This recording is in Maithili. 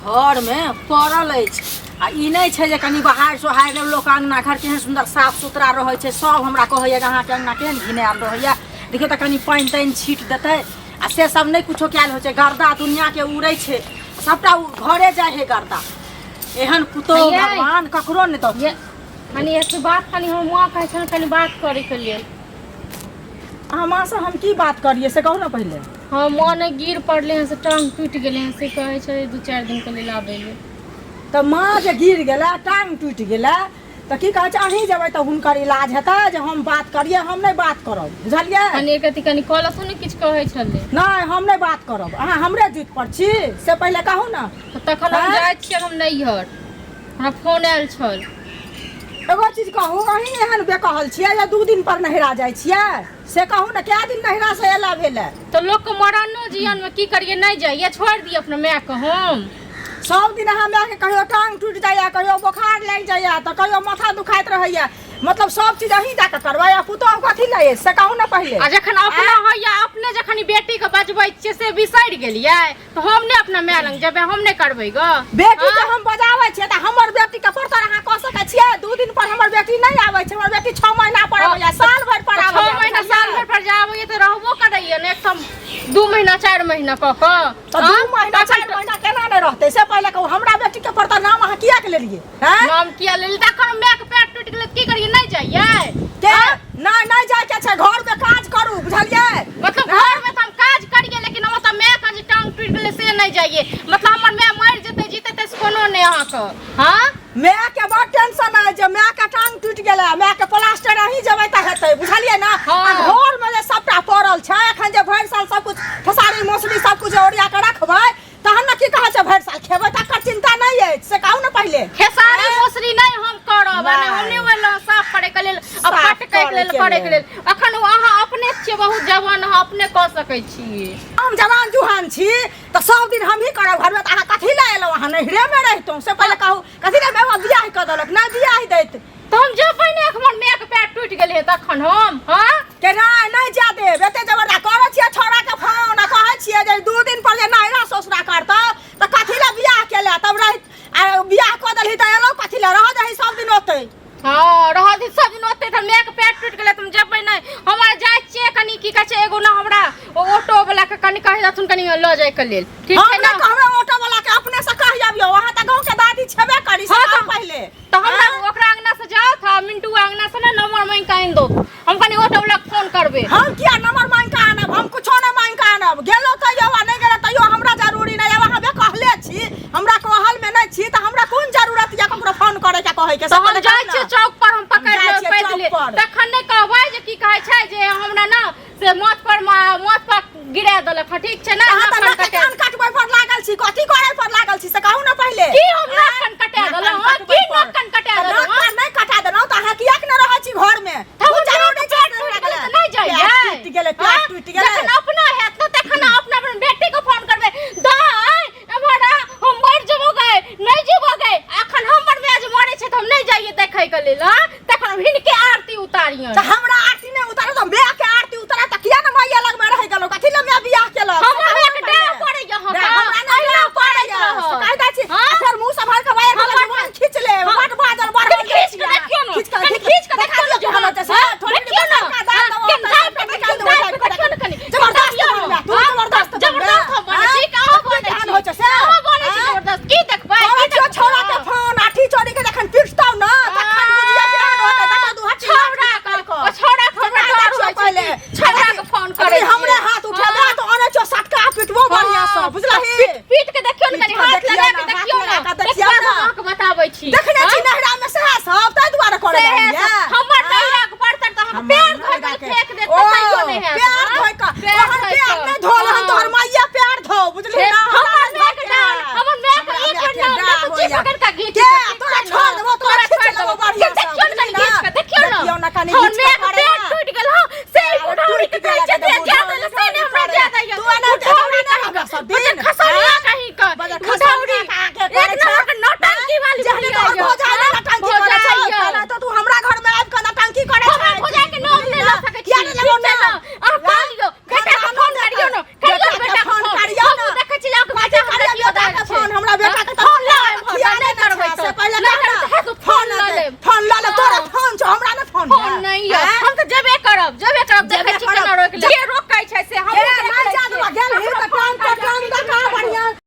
घर में पड़ल अछि आ ई नहीं छै जे कनी बहार सोहार लोक अंगना घर केहन सुंदर साफ सुथरा रहै छै। सब हमरा कहैया अहाँ के अंगना केहन घिनायल रहैया, देखियो त कनी पानि तानि छीट देतै आ से सब नहीं कुछो कयल होइ छै। गर्दा दुनिया के उड़ै छै, सबटा घरे जाय है गर्दा। एहन पुतौह भगवान ककरो नहीं तो कनी एक बात कनी हम मां कहै छै कनी बात करे के लिए। अहाँ मां से हम की बात करिए से कहू ना पहले। हाँ मां ने गिर पड़ले हैं से टांग टूट गेले हैं से कहै छै 2-4 दिन के लिए लाबे ले। तो माँ जे गिर गेला टांग टूट गेला तो की कहै छै अहीं जेबै तो हुनकर इलाज हेतै जे हम बात करिए, हम नहीं बात करब बुझलिए। कनी एकति कनी कलसो ने किछ कहै छले। नहीं हम नहीं बात करब, अहाँ हमरे जुट पर छी से पहले कहू ना। तखन हम जाय छियै हम नैहर, हमरा फोन आयल छल। एगो चीज कहू, अहीं एहन बेकहल छियै या 2 दिन पर नहिरा जाइ छियै से कहू ना। क्या दिन नहिरा से एला भेले तो लोग के मरनो जीवन में की करिए नहीं जाइए, छोड़ दिए अपने माय के। हम सब दिन अहाँ माय के कहियो टांग टूट जाइया, कहियो बुखार लग जाइया, तो कहियो माथा दुखाइत रहैया, मतलब सब चीज अहीं जाके करबै या पुतौह कथी ले से कहू ना पहले। आ जखन अपना होइया अपने जखन बेटी के बजबै छियै से बिसरि गेलियै तो हम ने अपना माय लग जेबै, हम ने करबै ग। बेटी के हम बजाबै छियै त हमर बेटी के परतर अहाँ कह सकै छियै। 2 दिन पर हमर बेटी नहीं आबै छै, हमर बेटी 6 महीना पर आबैया, साल भर पर आबैया। 6 महीना साल भर पर जाबैया त रहबो करैया ने एकदम 2 महीना 4 महीना क क। तो 2 महीना 4 महीना केना नहीं रहतै से पहले कहू। हमरा बेटी के परतर नाम अहाँ किया के लेलियै हैं? नाम किया लेल तखन माय के पेट टूट गेलै की करिए नहीं जाइए के नहीं नहीं जाय के छै, घर में काज करू बुझलियै। मतलब घर में त हम काज करिए लेकिन हम त माय के जे टांग टूट गेलै से नहीं जाइए, मतलब हमर माय मर जेतै जीतै त कोनो नहीं अहाँ के। हां माय के बड़ टेंशन है जे माय के टांग टूट गेलै, माय के प्लास्टर अहीं जेबै त हेतै बुझलियै ना। घर में जे सबटा पड़ल छै एखन जे भरि साल सब कुछ फसारी मौसरी सब कुछ ओरिया के रखबै तहन न की कहै छै भरि साल खेबै तकर चिंता नहीं है से कहू ना पहले। खेसारी मौसरी नहीं हम करब, हमने वाला साफ करे के लेल आ फट के लेल करे के लेल। अखन अहाँ अपने छियै बहुत जवान, अहाँ अपने क सकै छी। हम जवान जुहान छी त सब दिन हम ही करब घर में, त अहाँ कथी ले एलौ? अहाँ नहिरे में रहितौ से पहले कहू। कथी ले बाबा बियाह क देलक? नहीं बियाह दैत तो हम जेबै ने हमर माय के पैर टूट गेलै तखन हम हां के नहीं जा देब। एते जबरदस्त करै छियै छोरा के फोन आ कहै छियै जे 2 दिन पर जे नहिरा ससुरा करतौ त कथी ले बियाह केले? तब रह बियाह क देलही त एलौ कथी ले? रह दही सब दिन ओतै। हाँ रह दी सब दिन ओतै। त माय के पैर टूट गेलै तुम जेबै नहीं। हमरा जाय छियै कनी की कहै छै एगो ना हमरा ऑटो वाला के कनी कहै जाथुन कनी ल जाय के लेल, ठीक छै ना? हम कहबै ऑटो वाला के अपने से कह जाबियो, वहां त गांव के दादी छेबे करी से पहले। तो हमरा ओकरा अंगना से जाओ था मिंटू अंगना से ना नंबर मांग के आइन दो, हम कनी ऑटो वाला के फोन करबे। हम किया नंबर मांग के आनब? हम कुछो नहीं मांग के आनब। गेलो त यो नहीं गेलो त यो हमरा जरूरी नहीं है। वहां बे कहले छी हमरा कहल में नहीं छी त हमरा कोन जरूरत या ककरो फोन करे के कहै के? तो हम जाय छी चौक पर, हम पकड़ ले पैदले तखन नहीं कहबै जे की कहै छै जे हमरा ना से मौत पर गिरा देलक, ठीक छै ना? कान काटबै पर लागल छी, कथी करे पर लागल छी से कहू ना पहले। की हम नाकन कटा देलौ? हां की नाकन कटा देलौ? नाक नहीं कटा देलौ त अहाँ किया के न रहै छी घर में? हम जरूर नहीं जाइए। टूट गेलै पैर टूट गेलै। जखन अपना हैत न तखन अपना बेटी को फोन करबे दाई हमरा हम मर जेबो गए नहीं जेबो गए। अखन हमर मैज मरे छै त हम नहीं जाइए देखै के लेल। तखन हिनके आरती उतारियन। त हमरा आरती नहीं उतारो त बे के आरती उतारा त किया न मैया लग में रह गेलो? कथी ल मैं बियाह केलक? हमरा एक डर पड़े य हम हमरा पड़े य कह दै छी फिर मुंह संभाल के वायर के जुबान खींच ले बड़ बादल बड़ खींच के देखियो न, खींच के देखा दो जो हालत है थोड़ी देखियो न जबरदस्त हो बने छी का हो बने छी हो से हो बने छी जबरदस्त की देखबै की छोरा के फोन आठी चोरी के जखन पिटतौ न तखन बुझिया प्यार होतै। तका दू हाथ छोरा के हमरा डर होय पहले छोरा के फोन करे हमरे हाथ उठेबा त ओने चो सटका पिटबो बढ़िया से बुझलही। पीट के देखियो न कनी हाथ लगा के देखियो न देखियो न अहाँके बताबै छी देखने छी नहरा में से सब तै दुआरे करे है। हमर नहरा के बर्तन त हम पैर धोइ के फेंक देत तइयो नहीं है। पैर धोइ के ओहन पैर नहीं धोल हन तोहर मैया पैर धो बुझली ना? हमर माय के एक मिनट तो जी पकड़ के घीच के तोरा छोड़ देबो तोरा खींच लेबो बढ़िया से देखियो न कनी घीच के देखियो न कनी हमर घीच के माय के पैर टूट गेल हो से उठाउरी के कहै छै जे जादे से ने हमरा जादे य तू ना उठाउरी ना होगा सब दिन खसरिया कहीं का उठाउरी के करे छै नौटंकी वाली जहनी तो हो जाए ना नौटंकी करे छै तो तू हमरा घर में आब के नौटंकी करे छै। हो जाए के नाम ले सकै छी किया ले ना आ पालियो बेटा के फोन करियो न करियो बेटा के फोन करियो न देखै छी जाके बेटा के फोन हमरा बेटा के पर तो फोन ले ले तोरा फोन छ हमरा ने फोन फोन नहीं है हम तो जबे करब देखे छी केना रोक ले